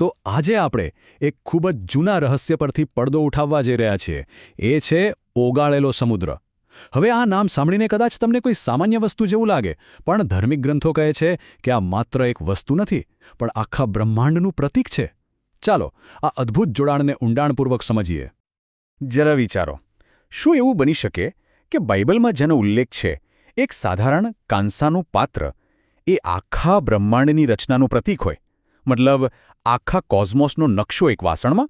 તો આજે આપણે એક ખૂબ જ જૂના રહસ્ય પરથી પડદો ઉઠાવવા જઈ રહ્યા છીએ. એ છે ઓગાળેલો સમુદ્ર. હવે આ નામ સાંભળીને કદાચ તમને કોઈ સામાન્ય વસ્તુ જેવું લાગે, પણ ધાર્મિક ગ્રંથો કહે છે કે આ માત્ર એક વસ્તુ નથી, પણ આખા બ્રહ્માંડનું પ્રતીક છે. ચાલો આ અદ્ભુત જોડાણને ઊંડાણપૂર્વક સમજીએ. જરા વિચારો, શું એવું બની શકે કે બાઇબલમાં જેનો ઉલ્લેખ છે એક સાધારણ કાંસાનું પાત્ર એ આખા બ્રહ્માંડની રચનાનું પ્રતીક હોય? મતલબ આખા કોઝમોસનો નકશો એક વાસણમાં?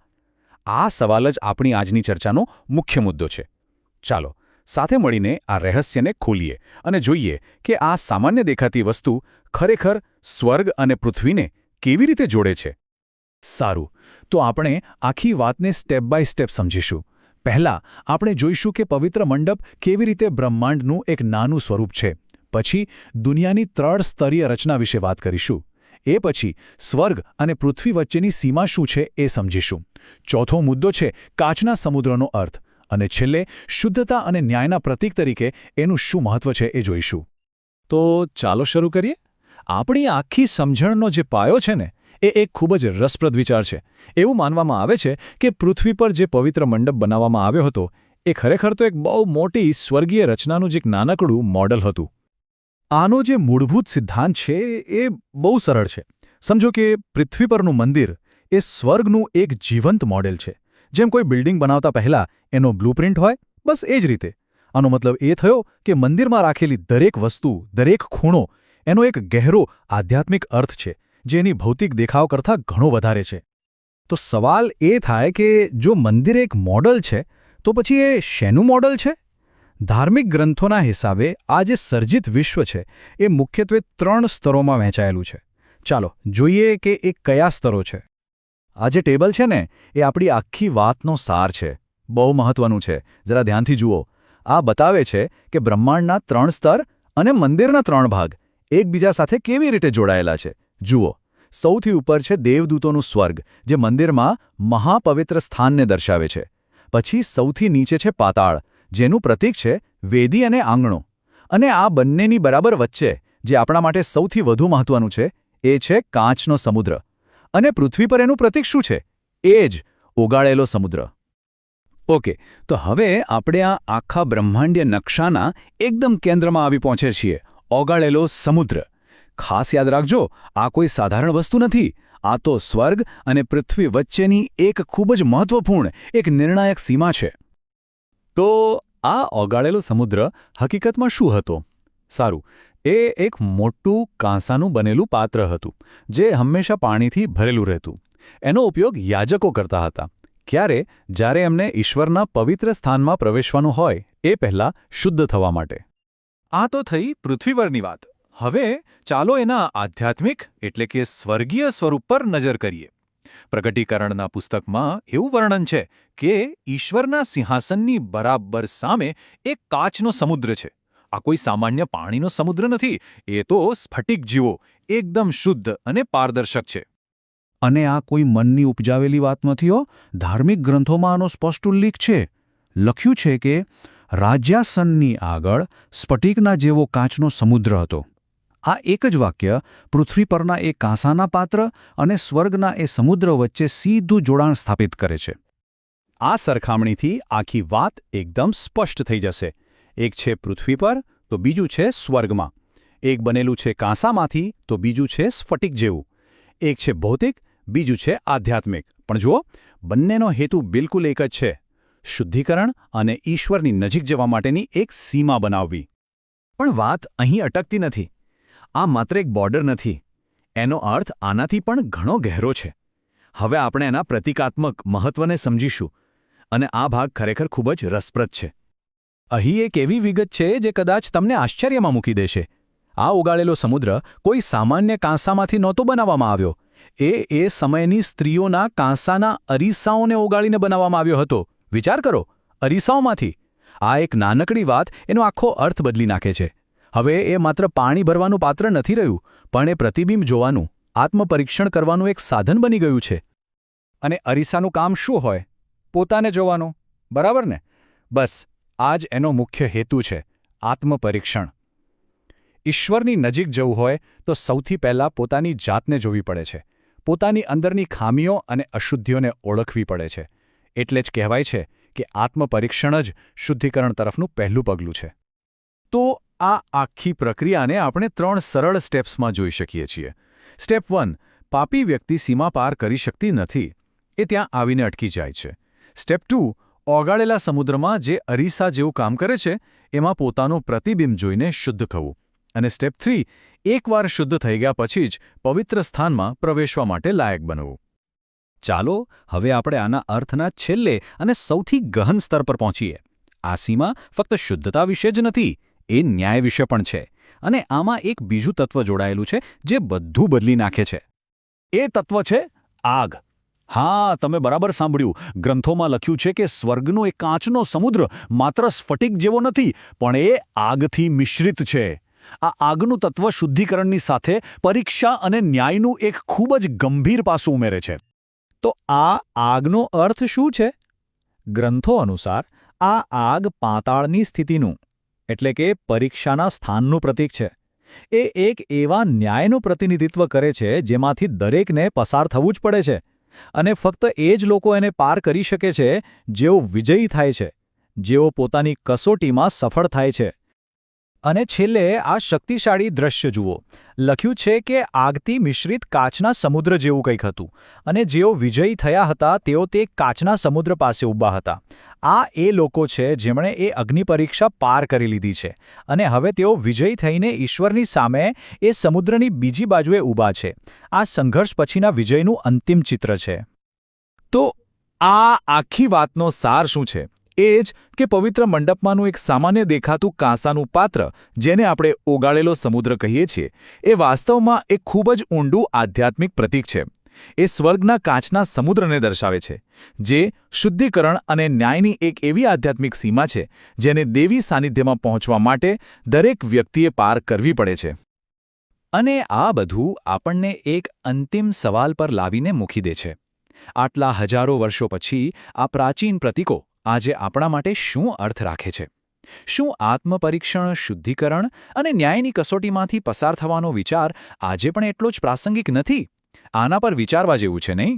આ સવાલ જ આપણી આજની ચર્ચાનો મુખ્ય મુદ્દો છે. ચાલો સાથે મળીને આ રહસ્યને ખોલીએ અને જોઈએ કે આ સામાન્ય દેખાતી વસ્તુ ખરેખર સ્વર્ગ અને પૃથ્વીને કેવી રીતે જોડે છે. સારું, તો આપણે આખી વાતને સ્ટેપ બાય સ્ટેપ સમજીશું. પહેલાં આપણે જોઈશું કે પવિત્ર મંડપ કેવી રીતે બ્રહ્માંડનું એક નાનું સ્વરૂપ છે. પછી દુનિયાની 3 સ્તરીય રચના વિશે વાત કરીશું. એ પછી સ્વર્ગ અને પૃથ્વી વચ્ચેની સીમા શું છે એ સમજીશું. ચોથો મુદ્દો છે કાચના સમુદ્રનો અર્થ. અને છેલ્લે શુદ્ધતા અને ન્યાયના પ્રતીક તરીકે એનું શું મહત્વ છે એ જોઈશું. તો ચાલો શરૂ કરીએ. આપણી આખી સમજણનો જે પાયો છે ને, એ એક ખૂબ જ રસપ્રદ વિચાર છે. એવું માનવામાં આવે છે કે પૃથ્વી પર જે પવિત્ર મંડપ બનાવવામાં આવ્યો હતો એ ખરેખર તો એક બહુ મોટી સ્વર્ગીય રચનાનું જ એક નાનકડું મોડલ હતું. આનો જે મૂળભૂત સિદ્ધાંત છે એ બહુ સરળ છે. સમજો કે પૃથ્વી પરનું મંદિર એ સ્વર્ગનું એક જીવંત મોડેલ છે. જેમ કોઈ બિલ્ડિંગ બનાવતા પહેલાં એનો બ્લુપ્રિન્ટ હોય, બસ એ જ રીતે. આનો મતલબ એ થયો કે મંદિરમાં રાખેલી દરેક વસ્તુ, દરેક ખૂણો એનો એક ગહેરો આધ્યાત્મિક અર્થ છે, જે એની ભૌતિક દેખાવ કરતાં ઘણો વધારે છે. તો સવાલ એ થાય કે જો મંદિર એક મોડલ છે, તો પછી એ શેનું મોડલ છે? ધાર્મિક ગ્રંથોના હિસાબે આ જે સર્જિત વિશ્વ છે એ મુખ્યત્વે 3 સ્તરોમાં વહેંચાયેલું છે. ચાલો જોઈએ કે એ કયા સ્તરો છે. આ જે ટેબલ છે ને, એ આપણી આખી વાતનો સાર છે. બહુ મહત્વનું છે, જરા ધ્યાનથી જુઓ. આ બતાવે છે કે બ્રહ્માંડના 3 સ્તર અને મંદિરના 3 ભાગ એકબીજા સાથે કેવી રીતે જોડાયેલા છે. જુઓ, સૌથી ઉપર છે દેવદૂતોનું સ્વર્ગ, જે મંદિરમાં મહાપવિત્ર સ્થાનને દર્શાવે છે. પછી સૌથી નીચે છે પાતાળ, જેનું પ્રતીક છે વેદી અને આંગણો. અને આ બંનેની બરાબર વચ્ચે, જે આપણા માટે સૌથી વધુ મહત્વનું છે, એ છે કાચનો સમુદ્ર. અને પૃથ્વી પર એનું પ્રતીક શું છે? એ જ ઓગાળેલો સમુદ્ર. ઓકે, તો હવે આપણે આ આખા બ્રહ્માંડીય નકશાના એકદમ કેન્દ્રમાં આવી પહોંચે છીએ, ઓગાળેલો સમુદ્ર. ખાસ યાદ રાખજો, આ કોઈ સાધારણ વસ્તુ નથી. આ તો સ્વર્ગ અને પૃથ્વી વચ્ચેની એક ખૂબ જ મહત્વપૂર્ણ, એક નિર્ણાયક સીમા છે. તો આ ઓગાળેલો સમુદ્ર હકીકતમાં શું હતો? સારું, એ એક મોટું કાંસાનું બનેલું પાત્ર હતું, જે હંમેશા પાણીથી ભરેલું રહેતું. એનો ઉપયોગ યાજકો કરતા હતા. જ્યારે એમને ઈશ્વરના પવિત્ર સ્થાનમાં પ્રવેશવાનું હોય એ પહેલાં શુદ્ધ થવા માટે. આ તો થઈ પૃથ્વી પરની વાત. હવે ચાલો એના આધ્યાત્મિક એટલે કે સ્વર્ગીય સ્વરૂપ પર નજર કરીએ. પ્રગટીકરણના પુસ્તકમાં એવું વર્ણન છે કે ઈશ્વરના સિંહાસનની બરાબર સામે એક કાચનો સમુદ્ર છે. આ કોઈ સામાન્ય પાણીનો સમુદ્ર નથી. એ તો સ્ફટિક જેવો, એકદમ શુદ્ધ અને પારદર્શક છે. અને આ કોઈ મનની ઉપજાવેલી વાત નથી હો. ધાર્મિક ગ્રંથોમાં આનો સ્પષ્ટ ઉલ્લેખ છે. લખ્યું છે કે રાજ્યાસનની આગળ સ્ફટિકના જેવો કાચનો સમુદ્ર હતો. આ એક જ વાક્ય પૃથ્વી પરના એ કાંસાના પાત્ર અને સ્વર્ગના એ સમુદ્ર વચ્ચે સીધું જોડાણ સ્થાપિત કરે છે. આ સરખામણીથી આખી વાત એકદમ સ્પષ્ટ થઈ જશે. એક છે પૃથ્વી પર, તો બીજું છે સ્વર્ગમાં. એક બનેલું છે કાંસામાંથી, તો બીજું છે સ્ફટિક જેવું. એક છે ભૌતિક, બીજું છે આધ્યાત્મિક. પણ જુઓ, બંનેનો હેતુ બિલકુલ એક જ છે: શુદ્ધિકરણ અને ઈશ્વરની નજીક જવા માટેની એક સીમા બનાવવી. પણ વાત અહીં અટકતી નથી. આ માત્ર એક બોર્ડર નથી. એનો અર્થ આનાથી પણ ઘણો ગહેરો છે. હવે આપણે એના પ્રતિકાત્મક મહત્વને સમજીશું. અને આ ભાગ ખરેખર ખૂબ જ રસપ્રદ છે. અહીં એક એવી વિગત છે જે કદાચ તમને આશ્ચર્યમાં મૂકી દેશે. આ ઓગાળેલો સમુદ્ર કોઈ સામાન્ય કાંસામાંથી નહોતો બનાવવામાં આવ્યો. એ સમયની સ્ત્રીઓના કાંસાના અરીસાઓને ઓગાળીને બનાવવામાં આવ્યો હતો. વિચાર કરો, અરીસાઓમાંથી. આ એક નાનકડી વાત એનો આખો અર્થ બદલી નાખે છે. હવે એ માત્ર પાણી ભરવાનું પાત્ર નથી રહ્યું, પણ એ પ્રતિબિંબ જોવાનું, આત્મપરીક્ષણ કરવાનું એક સાધન બની ગયું છે. અને અરીસાનું કામ શું હોય? પોતાને જોવાનું, બરાબર ને? બસ આ જ એનો મુખ્ય હેતુ છે, આત્મપરીક્ષણ. ઈશ્વરની નજીક જવું હોય તો સૌથી પહેલાં પોતાની જાતને જોવી પડે છે. પોતાની અંદરની ખામીઓ અને અશુદ્ધિઓને ઓળખવી પડે છે. એટલે જ કહેવાય છે કે આત્મપરીક્ષણ જ શુદ્ધિકરણ તરફનું પહેલું પગલું છે. તો આ આખી પ્રક્રિયાને આપણે 3 સરળ સ્ટેપ્સમાં જોઈ શકીએ છીએ. સ્ટેપ 1, પાપી વ્યક્તિ સીમા પાર કરી શકતી નથી. એ ત્યાં આવીને અટકી જાય છે. સ્ટેપ 2, ઓગાળેલા સમુદ્રમાં જે અરીસા જેવું કામ કરે છે એમાં પોતાનું પ્રતિબિંબ જોઈને શુદ્ધ થવું. અને સ્ટેપ 3, એકવાર શુદ્ધ થઈ ગયા પછી જ પવિત્ર સ્થાનમાં પ્રવેશવા માટે લાયક બનવું. ચાલો હવે આપણે આના અર્થના છેલ્લે અને સૌથી ગહન સ્તર પર પહોંચીએ. આ સીમા ફક્ત શુદ્ધતા વિશે જ નથી, એ ન્યાય વિશે પણ છે. અને આમાં એક બીજું તત્વ જોડાયેલું છે જે બધું બદલી નાખે છે. એ તત્વ છે આગ. હા, તમે બરાબર સાંભળ્યું. ગ્રંથોમાં લખ્યું છે કે સ્વર્ગનો એક કાચનો સમુદ્ર માત્ર સ્ફટિક જેવો નથી, પણ એ આગથી મિશ્રિત છે. આ આગનું તત્વ શુદ્ધિકરણની સાથે પરીક્ષા અને ન્યાયનું એક ખૂબ જ ગંભીર પાસું ઉમેરે છે. તો આ આગનો અર્થ શું છે? ગ્રંથો અનુસાર આ આગ પાતાળની સ્થિતિનું એટલે કે પરીક્ષાના સ્થાનનું પ્રતીક છે. એ એક એવા ન્યાયનું પ્રતિનિધિત્વ કરે છે જેમાંથી દરેકને પસાર થવું જ પડે છે. અને ફક્ત એ જ લોકો એને પાર કરી શકે છે જેઓ વિજયી થાય છે, જેઓ પોતાની કસોટીમાં સફળ થાય છે. અને છેલ્લે આ શક્તિશાળી દ્રશ્ય જુઓ. લખ્યું છે કે આગથી મિશ્રિત કાચના સમુદ્ર જેવું કંઈક હતું, અને જેઓ વિજયી થયા હતા તેઓ તે કાચના સમુદ્ર પાસે ઊભા હતા. આ એ લોકો છે જેમણે એ અગ્નિ પરીક્ષા પાર કરી લીધી છે, અને હવે તેઓ વિજયી થઈને ઈશ્વરની સામે એ સમુદ્રની બીજી બાજુએ ઊભા છે. આ સંઘર્ષ પછીના વિજયનું અંતિમ ચિત્ર છે. તો આ આખી વાતનો સાર શું છે? એ જ કે પવિત્ર મંડપમાંનું એક સામાન્ય દેખાતું કાંસાનું પાત્ર, જેને આપણે ઓગાળેલો સમુદ્ર કહીએ છીએ, એ વાસ્તવમાં એક ખૂબ જ ઊંડું આધ્યાત્મિક પ્રતીક છે. એ સ્વર્ગના કાચના સમુદ્રને દર્શાવે છે, જે શુદ્ધિકરણ અને ન્યાયની એક એવી આધ્યાત્મિક સીમા છે જેને દેવી સાનિધ્યમાં પહોંચવા માટે દરેક વ્યક્તિએ પાર કરવી પડે છે. અને આ બધું આપણને એક અંતિમ સવાલ પર લાવીને મૂકી દે છે. આટલા હજારો વર્ષો પછી આ પ્રાચીન પ્રતીકો આજે આપણા માટે શું અર્થ રાખે છે? શું આત્મપરીક્ષણ, શુદ્ધિકરણ અને ન્યાયની કસોટીમાંથી પસાર થવાનો વિચાર આજે પણ એટલો જ પ્રાસંગિક નથી? આના પર વિચારવા જેવું છે, નહીં?